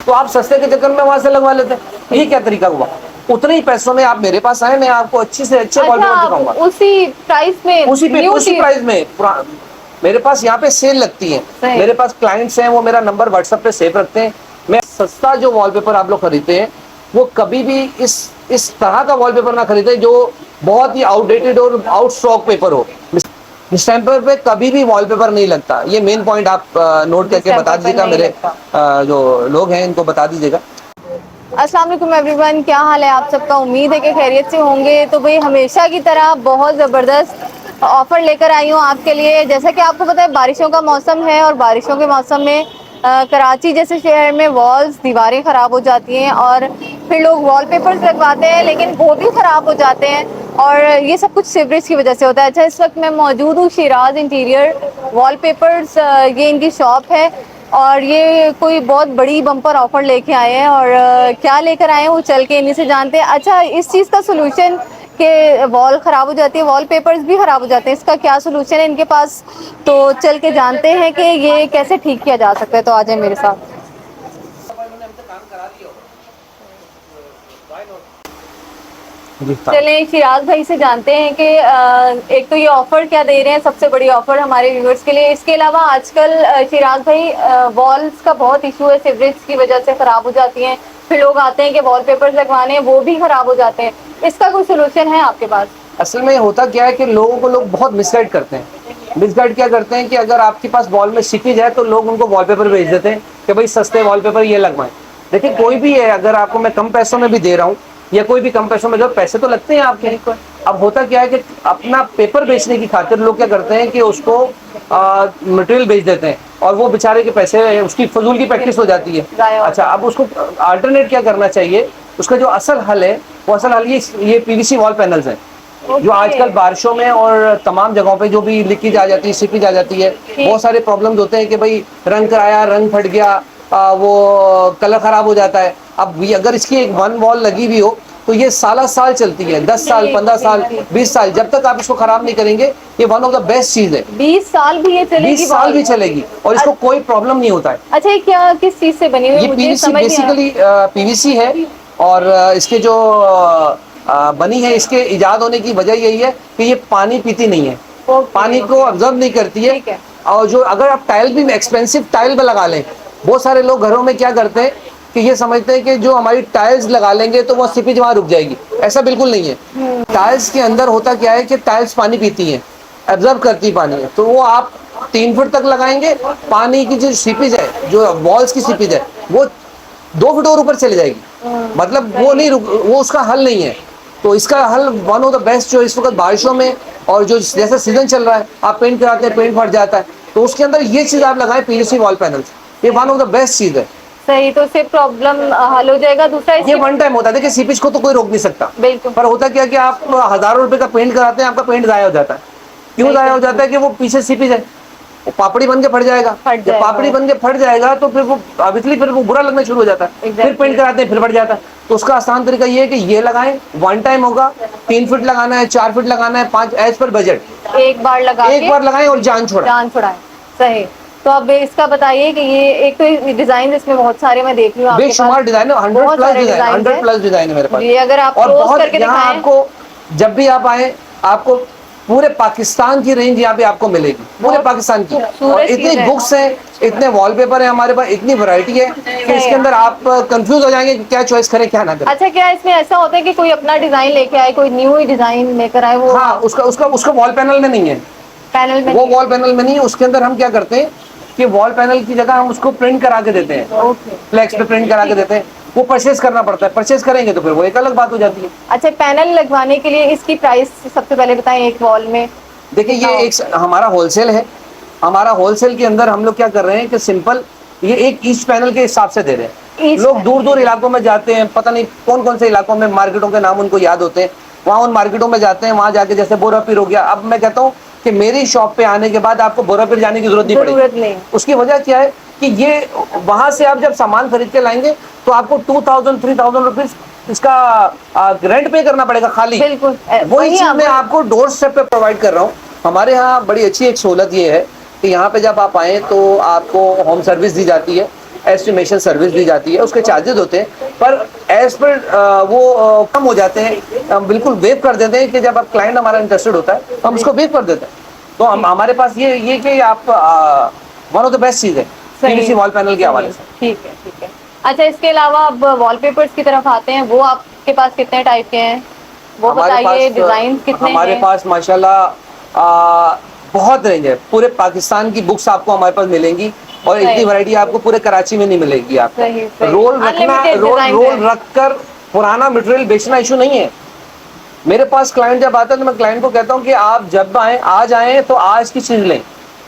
तो आप सस्ते के चक्कर में वहां से लगवा लेते हैं। ये क्या तरीका हुआ? उतने ही पैसों में आप मेरे पास आए, मैं आपको अच्छे से अच्छे वॉलपेपर दिखाऊंगा उसी प्राइस में, उसी प्राइस में। मेरे पास यहाँ पे सेल लगती है, मेरे पास क्लाइंट्स हैं, वो मेरा नंबर व्हाट्सएप पे सेव रखते हैं। मैं सस्ता जो वॉलपेपर आप लोग खरीदते हैं वो कभी भी इस तरह का वॉलपेपर ना खरीदे जो बहुत ही आउटडेटेड और आउट स्टॉक पेपर हो। डिस्टेम्पर पे कभी भी वॉलपेपर नहीं लगता। ये मेन पॉइंट आप नोट करके बता दीजिएगा, मेरे जो लोग हैं इनको बता दीजिएगा। अस्सलाम वालेकुम एवरीवन, क्या हाल है आप सबका? उम्मीद है कि खैरियत से होंगे। तो भाई हमेशा की तरह बहुत ज़बरदस्त ऑफ़र लेकर आई हूँ आपके लिए। जैसा कि आपको पता है बारिशों का मौसम है और बारिशों के मौसम में कराची जैसे शहर में वॉल्स दीवारें ख़राब हो जाती हैं और फिर लोग वॉलपेपर्स लगवाते हैं लेकिन वो भी ख़राब हो जाते हैं और ये सब कुछ सीवरेज की वजह से होता है। अच्छा, इस वक्त मैं मौजूद हूँ शिराज इंटीरियर वॉलपेपर्स, ये इनकी शॉप है और ये कोई बहुत बड़ी बम्पर ऑफर लेके आए हैं और क्या लेकर आए हैं वो चल के इन्हीं से जानते हैं। अच्छा, इस चीज़ का सोल्यूशन कि वॉल ख़राब हो जाती है, वॉल पेपर्स भी ख़राब हो जाते हैं, इसका क्या सोल्यूशन है इनके पास, तो चल के जानते हैं कि ये कैसे ठीक किया जा सकता है। तो आ जाए मेरे साथ। चलें शिराज भाई से जानते हैं कि एक तो ये ऑफर क्या दे रहे हैं, सबसे बड़ी ऑफर हमारे व्यूअर्स के लिए। इसके अलावा आजकल शिराज भाई वॉल्स का बहुत इशू है, सीवरेज की वजह से ख़राब हो जाती हैं, फिर लोग आते हैं कि वॉलपेपर्स लगवाने हैं वो भी ख़राब हो जाते हैं, इसका कोई सोल्यूशन है आपके पास? असल में होता क्या है कि लोग बहुत मिसगाइड करते हैं। मिसगाइड क्या करते हैं कि अगर आपके पास वॉल में सीपीज है तो लोग उनको वॉलपेपर भेज देते हैं कि भाई सस्ते वॉलपेपर ये लगवाएं। देखिए कोई भी है, अगर आपको मैं कम पैसों में भी दे रहा हूँ या कोई भी कम पैसों में, जो पैसे तो लगते हैं आपके। अब होता क्या है कि अपना पेपर बेचने की खातिर लोग क्या करते हैं कि उसको मटेरियल बेच देते हैं और वो बेचारे के पैसे, उसकी फजूल की प्रैक्टिस हो जाती है। अच्छा, अब उसको अल्टरनेट क्या करना चाहिए? उसका जो असल हल है वो असल हल ये पीवीसी वॉल पैनल्स हैं जो आजकल बारिशों में और तमाम जगहों पे जो भी लीकेज आ जाती है, सीपेज आ जाती है, बहुत सारे प्रॉब्लम्स होते हैं कि भाई रंग कराया, रंग फट गया, वो कलर खराब हो जाता है। अब अगर इसकी एक वन वॉल लगी हुई हो तो ये साल चलती है, 10 साल, 15 साल, 20 साल, जब तक आप इसको खराब नहीं करेंगे ये वन ऑफ द बेस्ट चीज है। 20 साल भी ये चलेगी? 20 साल भी चलेगी और इसको कोई प्रॉब्लम नहीं होता है। अच्छा, ये क्या किस चीज से बनी हुई है? ये पीवीसी, बेसिकली पीवीसी है और इसके जो बनी है, इसके इजाद होने की वजह यही है कि ये पानी पीती नहीं है, पानी को ऑब्जर्व नहीं करती है। और जो अगर आप टाइल भी एक्सपेंसिव टाइल भी लगा लें, बहुत सारे लोग घरों में क्या करते हैं कि ये समझते हैं कि जो हमारी टाइल्स लगा लेंगे तो वो सीपेज वहाँ रुक जाएगी। ऐसा बिल्कुल नहीं है। टाइल्स के अंदर होता क्या है कि टाइल्स पानी पीती हैं, ऑब्जर्व करती पानी है, तो वो आप 3 फुट तक लगाएंगे, पानी की जो सीपेज है, जो वॉल्स की सीपेज है, वो 2 फुट और ऊपर चले जाएगी। मतलब वो नहीं वो उसका हल नहीं है। तो इसका हल वन ऑफ द बेस्ट जो इस वक्त बारिशों में और जो जैसा सीजन चल रहा है, आप पेंट कराते हैं, पेंट फट जाता है, तो उसके अंदर ये चीज आप लगाएं, पीवीसी वॉल पैनल्स, ये वन ऑफ द बेस्ट चीज है। सही, तो इससे प्रॉब्लम हल हो जाएगा। दूसरा ये वन टाइम होता है, देखिए सीपेज को तो कोई रोक नहीं सकता, बिल्कुल, पर होता क्या कि आप हजारों रुपए का पेंट कराते हैं, आपका पेंट जाया हो जाता है। क्यों जाया हो जाता है? कि वो पीछे सीपेज है, वो पापड़ी बन के फट जाएगा। जब पापड़ी बन के फट जाएगा तो फिर वो ऑब्वियसली फिर वो बुरा लगना शुरू हो जाता है। फिर पेंट कराते हैं, फिर फट जाता है। तो उसका आसान तरीका ये है कि ये लगाएं, वन टाइम होगा, 3 फुट लगाना है, 4 फुट लगाना है, 5 एज पर बजट, एक बार लगाएं और जान छुड़ाएं। सही। तो अब इसका बताइए कि ये एक तो डिजाइन इसमें बहुत सारे मैं देख रही हूँ, बेशुमार डिजाइन है, 100 प्लस डिजाइन है मेरे पास। अगर आप और बहुत यहाँ आपको जब भी आप आए, आपको पूरे पाकिस्तान की रेंज यहाँ पे आपको मिलेगी, पूरे पाकिस्तान की। और इतनी बुक्स हैं, इतने वॉलपेपर हैं हमारे पास, इतनी वैरायटी है कि इसके अंदर आप कंफ्यूज हो जाएंगे कि क्या चॉइस करें क्या ना करें। अच्छा, क्या इसमें ऐसा होता है कि कोई अपना डिजाइन लेके आए, कोई न्यू डिजाइन लेकर आए? वो हाँ, उसका वॉल पैनल में नहीं है, पैनल में वो वॉल पैनल में नहीं है। उसके अंदर हम क्या करते हैं कि वॉल पैनल की जगह हम उसको प्रिंट करा के देते हैं, फ्लेक्स पे प्रिंट करा के देते हैं। वो परचेज करना पड़ता है, परचेज करेंगे तो फिर वो एक अलग बात हो जाती है। अच्छा, पैनल लगवाने के लिए इसकी प्राइस सबसे पहले बताएं एक वॉल में। देखिए ये एक हमारा होलसेल है, हमारा होलसेल के अंदर हम लोग क्या कर रहे हैं कि सिंपल ये एक ईच पैनल के हिसाब से दे रहे हैं। लोग दूर दूर इलाकों में जाते हैं, पता नहीं कौन कौन से इलाकों में, मार्केटों के नाम उनको याद होते हैं, वहाँ उन मार्केटों में जाते हैं, वहाँ जाके जैसे बोरापीर हो गया। अब मैं कहता हूँ कि मेरी शॉप पे आने के बाद आपको बोरापीर जाने की जरूरत नहीं पड़ेगी। उसकी वजह क्या है कि ये वहां से आप जब सामान खरीद के लाएंगे तो आपको 2000-3000 रुपीज इसका रेंट पे करना पड़ेगा खाली। बिल्कुल, वही चीज मैं आपको डोर स्टेप पे प्रोवाइड कर रहा हूँ। हमारे यहाँ बड़ी अच्छी एक सहूलत ये है कि यहाँ पे जब आप आए तो आपको होम सर्विस दी जाती है। एस्टिमेशन सर्विस दी जाती है, उसके चार्जेस होते हैं, पर एज पर वो कम हो जाते हैं, बिल्कुल वेव कर देते हैं कि जब आप क्लाइंट हमारा इंटरेस्टेड होता है तो हम उसको वेव कर देते हैं। तो हम हमारे पास ये कि आप वन ऑफ द बेस्ट चीज़ है पीवीसी वॉल पैनल के हवाले से। ठीक है, ठीक है। अच्छा, इसके अलावा अब वॉलपेपर्स की तरफ आते हैं, वो आपके पास कितने टाइप के हैं वो बताइए, डिजाइन कितने हमारे हैं? पास माशाल्लाह बहुत रेंज है, पूरे पाकिस्तान की बुक्स आपको हमारे पास मिलेंगी और इतनी वैरायटी आपको पूरे कराची में नहीं मिलेगी। आपको सही, सही। रोल रखना, Unlimited design रोल है। रख कर पुराना मटेरियल बेचना इशू नहीं है। मेरे पास क्लाइंट जब आता है तो मैं क्लाइंट को कहता हूँ कि आप जब आए, आज आए तो आज की चीज लें,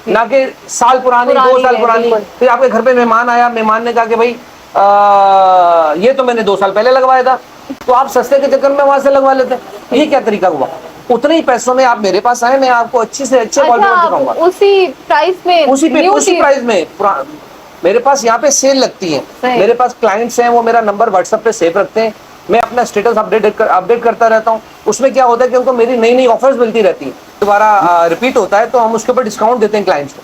ना कि साल पुरानी 2 साल है, पुरानी। बिल्कुल। फिर आपके घर पे मेहमान आया, मेहमान ने कहा कि भाई ये तो मैंने 2 साल पहले लगवाया था, तो आप सस्ते के चक्कर में वहां से लगवा लेते हैं। ये क्या तरीका हुआ? उतने ही पैसों में आप मेरे पास आए, मैं आपको अच्छी से अच्छे वॉलपेपर दिखाऊंगा उसी प्राइस में, उसी new चीज। प्राइस में। मेरे पास यहाँ पे सेल लगती है, मेरे पास क्लाइंट्स हैं, वो मेरा नंबर व्हाट्सएप पे सेव रखते हैं, मैं अपना स्टेटस अपडेट करता रहता हूँ। उसमें क्या होता है कि उनको मेरी नई नई ऑफर्स मिलती रहती हैं, दोबारा रिपीट होता है तो हम उसके ऊपर डिस्काउंट देते हैं क्लाइंट्स को।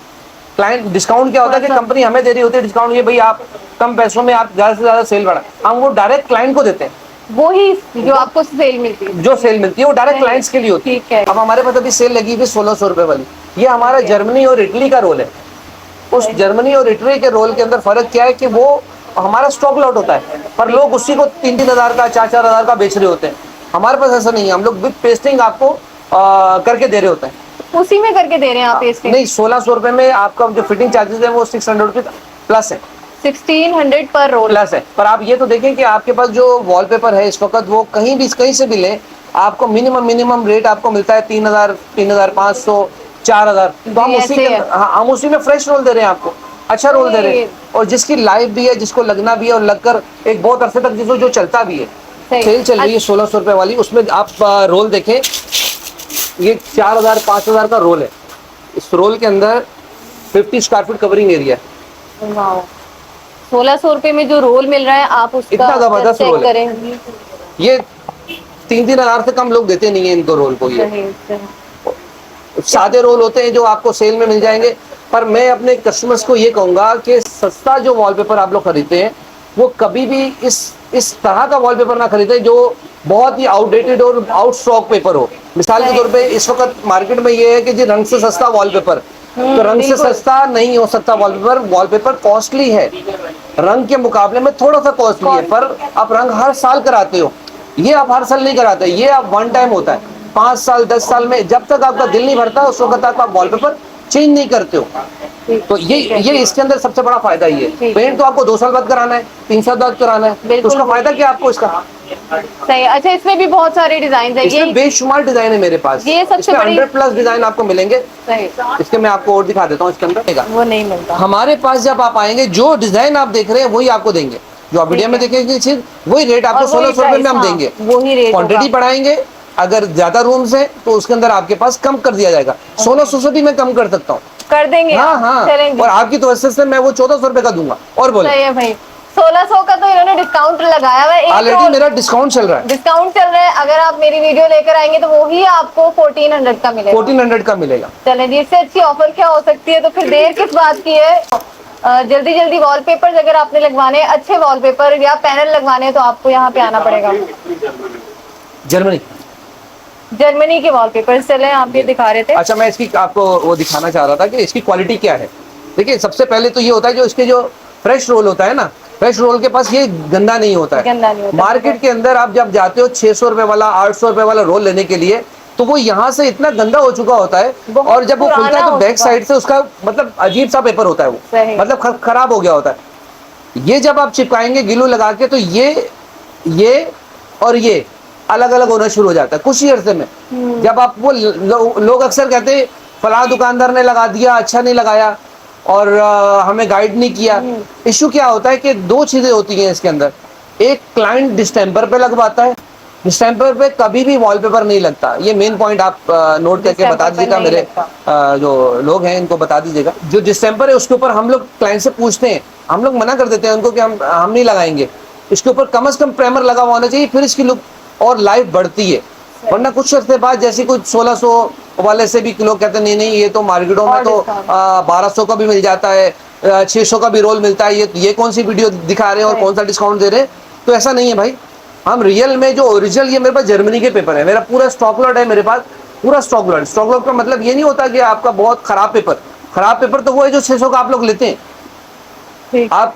क्लाइंट डिस्काउंट क्या होता है कि कंपनी हमें दे रही होती है डिस्काउंट, ये भाई आप कम पैसों में आप ज्यादा से ज्यादा सेल बढ़ा, हम वो डायरेक्ट क्लाइंट को देते हैं। वो ही जो आपको सेल मिलती है, जो सेल मिलती है वो डायरेक्ट क्लाइंट्स के लिए होती ठीक है। अब हमारे पास अभी सेल लगी हुई 1600 रुपए वाली, ये हमारा जर्मनी और इटली का रोल है। उस जर्मनी और इटली के रोल के अंदर फर्क क्या है कि वो हमारा स्टॉक लॉट होता है, पर लोग उसी को 3-3 हजार का 4-4 हजार का बेच रहे होते हैं। हमारे पास ऐसा नहीं है, हम लोग विद पेस्टिंग आपको करके दे रहे होते हैं। उसी में करके दे रहे हैं आप पेस्टिंग? नहीं, 1600 रुपए में आपका जो फिटिंग चार्जेस है वो 600 रुपए प्लस है, 1600 पर रोल प्लस है। पर आप ये तो देखें कि आपके पास जो वॉलपेपर है इस वक्त वो कहीं से भी ले, आपको मिनिमम रेट आपको मिलता है 3000, 3500, 4000। तो हम उसी के हम उसी में फ्रेश रोल दे रहे हैं आपको, अच्छा रोल दे रहे हैं, और जिसकी लाइफ भी है, जिसको लगना भी है और लगकर एक बहुत अरसे तक जिसको जो चलता भी है। सेल चल रही है 1600 रुपए वाली, उसमें आप रोल देखें, ये 4000 5000 का रोल है। इस रोल के अंदर 50 स्क्वायर फीट कवरिंग एरिया है। 1600 रुपए में जो रोल मिल रहा है, आप उसका इतना जबरदस्त रोल है। करें। ये 3-3 हजार से कम लोग देते नहीं है इनको रोल को। ये सादे रोल होते हैं जो आपको सेल में मिल जाएंगे, पर मैं अपने कस्टमर्स को ये कहूंगा कि सस्ता जो वॉलपेपर आप लोग खरीदते हैं वो कभी भी इस तरह का वॉलपेपर ना खरीदें जो बहुत ही आउटडेटेड और आउट स्टॉक पेपर हो। मिसाल के तौर पे इस वक्त मार्केट में ये है कि जी रंग से सस्ता वॉलपेपर, तो रंग से सस्ता नहीं हो सकता वॉलपेपर। वॉलपेपर कॉस्टली है, रंग के मुकाबले में थोड़ा सा कॉस्टली है, पर आप रंग हर साल कराते हो, ये आप हर साल नहीं कराते, ये आप वन टाइम होता है। 5 साल 10 साल में जब तक आपका दिल नहीं भरता उस वक्त तक आप वॉलपेपर चेंज नहीं करते हो। तो ये इसके अंदर सबसे बड़ा फायदा ये है। पेंट तो आपको 2 साल बाद कराना है, 3 साल बाद कराना है, तो उसका फायदा क्या आपको इसका? सही। अच्छा, इसमें भी बहुत सारे डिजाइन है, इसमें बेशुमार डिजाइन है मेरे पास, ये सबसे बड़ी 100+ डिजाइन आपको मिलेंगे। सही। इसके मैं आपको और दिखा देता हूँ, इसके अंदर वो नहीं मिलता हमारे पास। जब आप आएंगे जो डिजाइन आप देख रहे हैं वही आपको देंगे, जो आप वीडियो में देखेंगे चीज वही रेट आपको 1600 रुपए में हम देंगे, वही रेट। क्वांटिटी बढ़ाएंगे, अगर ज्यादा रूम्स है तो उसके अंदर आपके पास कम कर दिया जाएगा। 1600 से भी मैं कम कर सकता हूँ, कर देंगे। हाँ, और आपकी तो से मैं वो 1400 रुपए का दूंगा। और बोले सही है भाई, 1600 का तो इन्होंने डिस्काउंट लगाया हुआ है, ऑलरेडी मेरा डिस्काउंट चल रहा है, डिस्काउंट चल रहा है। अगर आप मेरी वीडियो लेकर आएंगे तो वही आपको 1400 का मिलेगा, 1400 का मिलेगा। चलें जी, इससे अच्छी ऑफर क्या हो सकती है? तो फिर देर किस बात की है? जल्दी वॉलपेपर अगर आपने लगवाने हैं, अच्छे वॉलपेपर या पैनल लगवाने हैं, तो आपको यहाँ पे आना पड़ेगा। जर्मनी के वॉलपेपर चले आप ये दिखा रहे थे। अच्छा, मैं इसकी आपको वो दिखाना चाह रहा था कि इसकी क्वालिटी क्या है। देखिए, सबसे पहले तो ये होता है जो इसके जो फ्रेश रोल होता है ना, फ्रेश रोल के पास ये गंदा नहीं होता है। गंदा नहीं होता। मार्केट के अंदर आप जब जाते हो 600 रुपए वाला 800 रुपए वाला रोल लेने के लिए, तो वो यहाँ से इतना गंदा हो चुका होता है, और जब वो खुलता है तो बैक साइड से उसका मतलब अजीब सा पेपर होता है, वो मतलब खराब हो गया होता है। ये जब आप चिपकाएंगे ग्लू लगा के तो ये और ये अलग अलग होना शुरू हो जाता है कुछ ही अरसे में। जब आप वो लोग अक्सर कहते हैं फला दुकानदार ने लगा दिया, अच्छा नहीं लगाया और हमें गाइड नहीं किया। इशू क्या होता है कि 2 चीजें होती हैं इसके अंदर। एक, क्लाइंट डिस्टेम्पर पे लगवाता है, डिस्टेम्पर पे कभी भी वॉलपेपर नहीं लगता। ये मेन पॉइंट आप नोट करके बता दीजिएगा, मेरे जो लोग हैं इनको बता दीजिएगा। जो डिस्टेम्पर है उसके ऊपर हम लोग क्लाइंट से पूछते हैं, हम लोग मना कर देते हैं उनको कि हम नहीं लगाएंगे। इसके ऊपर कम से कम प्राइमर लगा हुआ होना चाहिए, फिर इसकी लुक और लाइफ बढ़ती है। वरना कुछ सस्ते बाद जैसे कुछ 1600 वाले से भी लोग कहते हैं नहीं नहीं ये तो मार्केटों में और तो discount। 1200 का भी मिल जाता है, 600 का भी रोल मिलता है, ये कौन सी वीडियो दिखा रहे हैं और सही। कौन सा डिस्काउंट दे रहे हैं। तो ऐसा नहीं है भाई, हम रियल में जो ओरिजिनल, ये मेरे पास जर्मनी के पेपर है, मेरा पूरा स्टॉक लॉट है मेरे पास, पूरा स्टॉक लॉट। स्टॉक लॉट का मतलब ये नहीं होता कि आपका बहुत खराब पेपर, खराब पेपर तो वो है जो 600 का आप लोग लेते हैं। ठीक। आप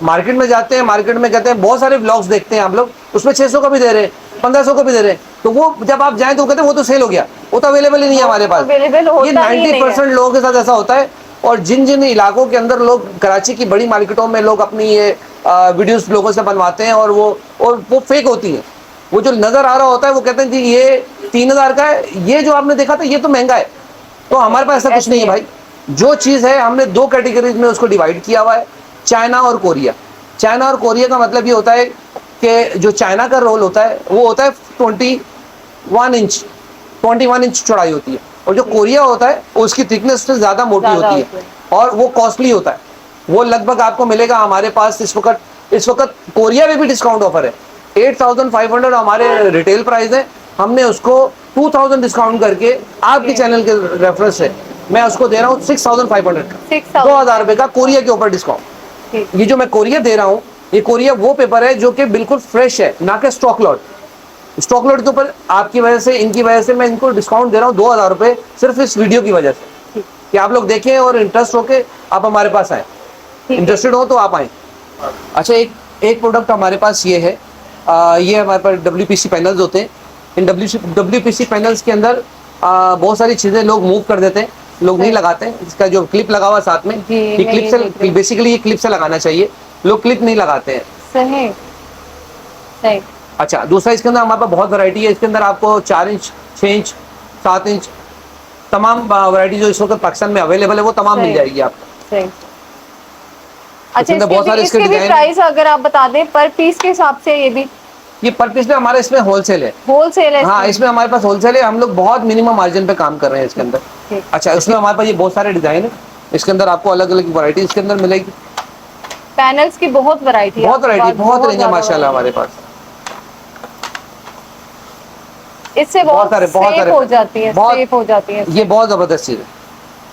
मार्केट में जाते हैं, मार्केट में कहते हैं बहुत सारे ब्लॉग्स देखते हैं आप लोग, उसमें 600 का भी दे रहे हैं, 1500 का भी दे रहे हैं, तो वो जब आप जाएं तो कहते हैं वो तो सेल हो गया, वो तो अवेलेबल ही नहीं है हमारे पास। अवेलेबल ये होता ही नहीं 90% है। लोगों के साथ ऐसा होता है। और जिन जिन इलाकों के अंदर लोग, कराची की बड़ी मार्केटों में लोग अपनी ये वीडियोस लोगों से बनवाते हैं और वो फेक होती है। वो जो नजर आ रहा होता है वो कहते हैं कि ये 3000 का है, ये जो आपने देखा था ये तो महंगा है। तो हमारे पास ऐसा कुछ नहीं है भाई, जो चीज़ है हमने दो कैटेगरीज में उसको डिवाइड किया हुआ है, चाइना और कोरिया। चाइना और कोरिया का मतलब ये होता है कि जो चाइना का रोल होता है वो होता है 21 इंच चौड़ाई होती है, और जो कोरिया होता है उसकी थिकनेस से ज़्यादा मोटी ज़्यादा होती होती है और वो कॉस्टली होता है। वो लगभग आपको मिलेगा हमारे पास इस वक्त कोरिया में भी डिस्काउंट ऑफर है, 8500 हमारे रिटेल प्राइस है, हमने उसको 2000 डिस्काउंट करके आपके चैनल के रेफरेंस से मैं उसको दे रहा हूँ 6500 का, 6000 2000 रुपये का कोरिया के ऊपर डिस्काउंट। ठीक। ये जो मैं कोरिया दे रहा हूँ, ये कोरिया वो पेपर है जो कि बिल्कुल फ्रेश है, ना कि स्टॉक लॉट। स्टॉक लॉट के ऊपर आपकी वजह से, इनकी वजह से मैं इनको डिस्काउंट दे रहा हूँ 2000 रुपये, सिर्फ इस वीडियो की वजह से कि आप लोग देखें और इंटरेस्ट हो के आप हमारे पास आए, इंटरेस्टेड हो तो आप आए। अच्छा, एक प्रोडक्ट हमारे पास ये है, ये हमारे पास WPC पैनल्स होते हैं। इन WPC पैनल्स के अंदर बहुत सारी चीज़ें लोग मूव कर देते हैं, लोग नहीं लगाते हैं। इसका जो क्लिप लगा हुआ साथ में, जी, ये क्लिप से, बेसिकली ये क्लिप से लगाना चाहिए, लोग क्लिप नहीं लगाते हैं। सही सही। अच्छा, दूसरा इसके अंदर हमारे पास बहुत वैरायटी है। इसके अंदर आपको 4 इंच, 6 इंच, 7 इंच, तमाम वैरायटी जो इस वक्त पाकिस्तान में अवेलेबल है वो तमाम मिल जाएगी आपको। सही। अच्छा, अंदर बहुत सारे इसके इसके भी डिजाइन, प्राइस अगर आप बता दें पर पीस के हिसाब से, ये भी ये पर पीस में हमारे इसमें होलसेल है। होलसेल है हाँ, इसमें हमारे पास होलसेल है, हम लोग बहुत मिनिमम मार्जिन पे काम कर रहे हैं इसके अंदर। ठीक। अच्छा, इसमें हमारे पास ये बहुत सारे डिजाइन है, इसके अंदर आपको अलग अलग वैरायटी इसके अंदर मिलेगी। पैनल्स की बहुत वैरायटी है, बहुत वैरायटी, बहुत रेंज है ज़्यादा माशाल्लाह हमारे पास। इससे बहुत सेफ हो जाती है, बहुत- सेफ हो जाती है। ये बहुत जबरदस्त चीज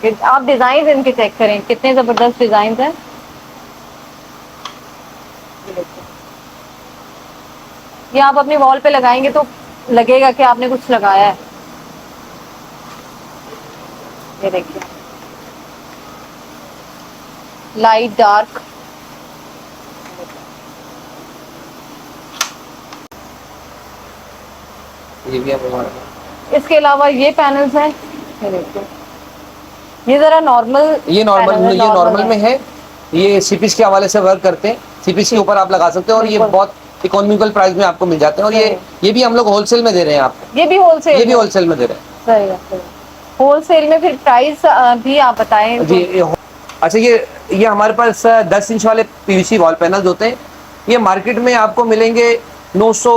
है। आप डिजाइन इनके चेक करें, कितने जबरदस्त डिजाइन हैं। ये आप अपनी वॉल पे लगाएंगे तो लगेगा कि आपने कुछ लगाया है। ये देखिए, लाइट डार्क, ये भी हमारे पास। इसके अलावा ये पैनल्स हैं, ये देखिए, ये जरा नॉर्मल, ये नॉर्मल में है, ये सीपीस के हवाले से वर्क करते हैं, सीपीस के ऊपर आप लगा सकते हैं और ये बहुत इकोनॉमिकल प्राइस में आपको मिल जाते हैं। और ये भी हम लोग होलसेल में दे रहे हैं आपको, ये भी होलसेल, ये भी होलसेल में दे रहे हैं। सही है। होलसेल में फिर प्राइस भी आप बताएं जी। अच्छा, ये हमारे पास 10 इंच वाले PVC वॉल पैनल्स होते हैं, ये मार्केट में आपको मिलेंगे 900,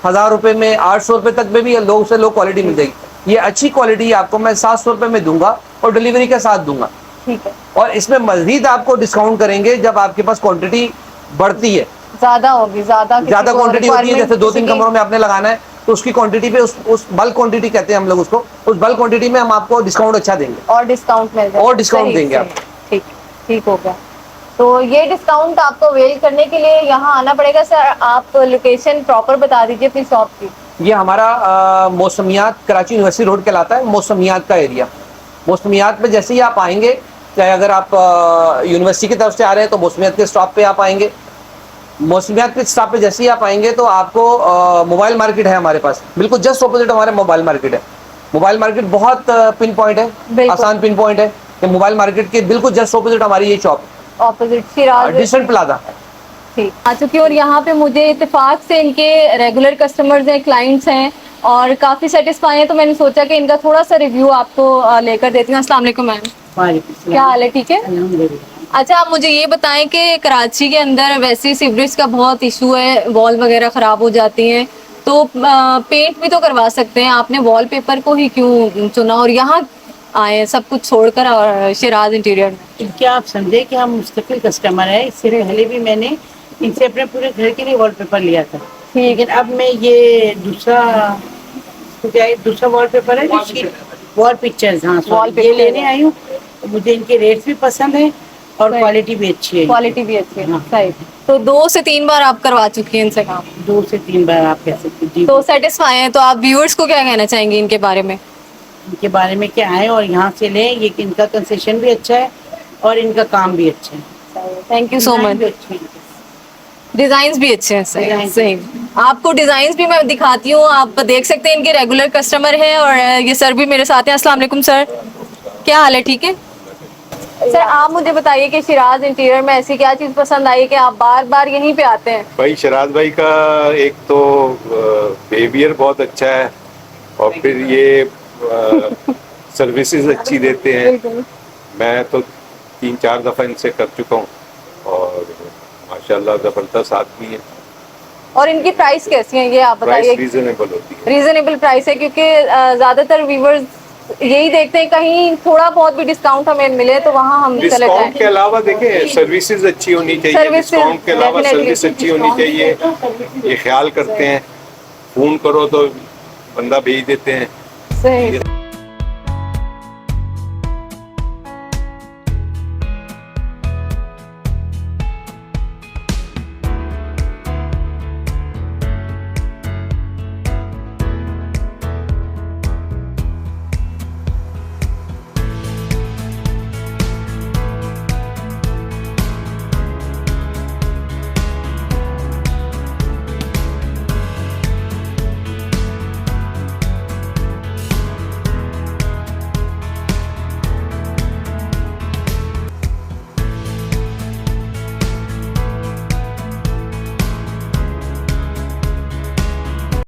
1000 रुपये में, 800 रुपये तक में भी लो से लो क्वालिटी मिल जाएगी। ये अच्छी क्वालिटी आपको मैं 700 रुपये में दूंगा और डिलीवरी के साथ दूंगा। ठीक है। और इसमें मजीद आपको डिस्काउंट करेंगे जब आपके पास क्वांटिटी बढ़ती है, ज्यादा होगी, ज्यादा क्वांटिटी होती है। जैसे 2-3 कमरों में आपने लगाना है तो उसकी क्वांटिटी पे, उस बल्क क्वांटिटी कहते हैं हम लोग उसको, उस बल्क क्वांटिटी में हम आपको डिस्काउंट अच्छा देंगे और डिस्काउंट मिल जाएगा, और डिस्काउंट देंगे आप। ठीक, ठीक हो गया। तो ये डिस्काउंट आपको अवेल करने के लिए यहाँ आना पड़ेगा। सर, आप लोकेशन प्रॉपर बता दीजिए अपनी शॉप की। ये हमारा मौसमियात, कराची यूनिवर्सिटी रोड कहलाता है, मौसमियात का एरिया। मौसमियात में जैसे ही आप आएंगे, चाहे अगर आप यूनिवर्सिटी की तरफ से आ रहे हैं तो मौसमियात के स्टॉप पे आप आएंगे। मौसमियात के स्टॉप पे जैसे ही आप आएंगे तो आपको मोबाइल मार्केट है हमारे पास, बिल्कुल जस्ट ऑपोजिट हमारे मोबाइल मार्केट है। मोबाइल मार्केट बहुत पिन पॉइंट है, आसान पिन पॉइंट है कि मोबाइल मार्केट के बिल्कुल जस्ट ऑपोजिट हमारी ये shop, opposite Shiraz decent plaza. ठीक, आ चुकी। और यहाँ पे मुझे इत्तेफाक से इनके रेगुलर कस्टमर्स हैं, क्लाइंट्स हैं और काफ़ी सेटिस्फाई हैं, तो मैंने सोचा कि इनका थोड़ा सा रिव्यू आपको लेकर देती हूँ। अस्सलाम वालेकुम मैम, क्या हाल है? ठीक है। अच्छा, आप मुझे ये बताएं कि कराची के अंदर वैसे सीवरेज का बहुत इशू है, वॉल वगैरह ख़राब हो जाती हैं, तो पेंट भी तो करवा सकते हैं, आपने वॉलपेपर को ही क्यों चुना और यहाँ आए सब कुछ छोड़कर और शिराज इंटीरियर में? क्या आप समझे कि हम मुस्तकिल कस्टमर है। इससे पहले भी मैंने इनसे अपने पूरे घर के लिए वॉलपेपर लिया था, लेकिन अब मैं ये दूसरा तो दूसरा वॉलपेपर है जो शीट वॉल पिक्चर्स। हाँ Wall sorry, ये pictures लेने है। आई हूँ। तो मुझे इनके रेट्स भी पसंद है और सही। क्वालिटी भी अच्छी है। क्वालिटी भी अच्छी है। हाँ। सही। तो 2 से 3 बार आप करवा चुकी हैं इनसे काम, 2 से 3 बार आप कह सकते हैं जी। तो सेटिस्फाई हैं। तो आप व्यूअर्स को क्या कहना चाहेंगे इनके बारे में? इनके बारे में क्या आए और यहाँ से लें, ये कि इनका कंसेशन भी अच्छा है और इनका काम भी अच्छा है। Thank you so design much. भी अच्छी है। डिजाइन भी अच्छे हैं। सही Designs सही। आपको डिजाइन भी मैं दिखाती हूँ, आप देख सकते हैं। इनके रेगुलर कस्टमर हैं और ये सर भी मेरे साथ हैं। अस्सलाम वालेकुम सर, क्या हाल है? ठीक है सर। आप मुझे बताइए कि शिराज इंटीरियर में ऐसी क्या चीज पसंद आई कि आप बार बार यहीं पे आते हैं? भाई शराज भाई का एक तो बिहेवियर बहुत अच्छा है और फिर ये सर्विसेज अच्छी देते हैं। मैं तो 3-4 दफ़ा इनसे कर चुका हूँ और माशाल्लाह ज़बरदस्त आदमी है। और इनकी प्राइस कैसी है ये आप प्राइस बताइए? रीजनेबल होती है। रीजनेबल प्राइस है, क्योंकि ज्यादातर व्यूवर्स यही देखते हैं कहीं थोड़ा बहुत भी डिस्काउंट हमें मिले तो वहाँ हम चले डिस्काउंट के जाएं। अलावा देखें सर्विसेज अच्छी होनी चाहिए। Services, डिस्काउंट के अलावा definitely। सर्विस अच्छी होनी चाहिए, ये ख्याल करते हैं। फोन करो तो बंदा भेज देते हैं। सही।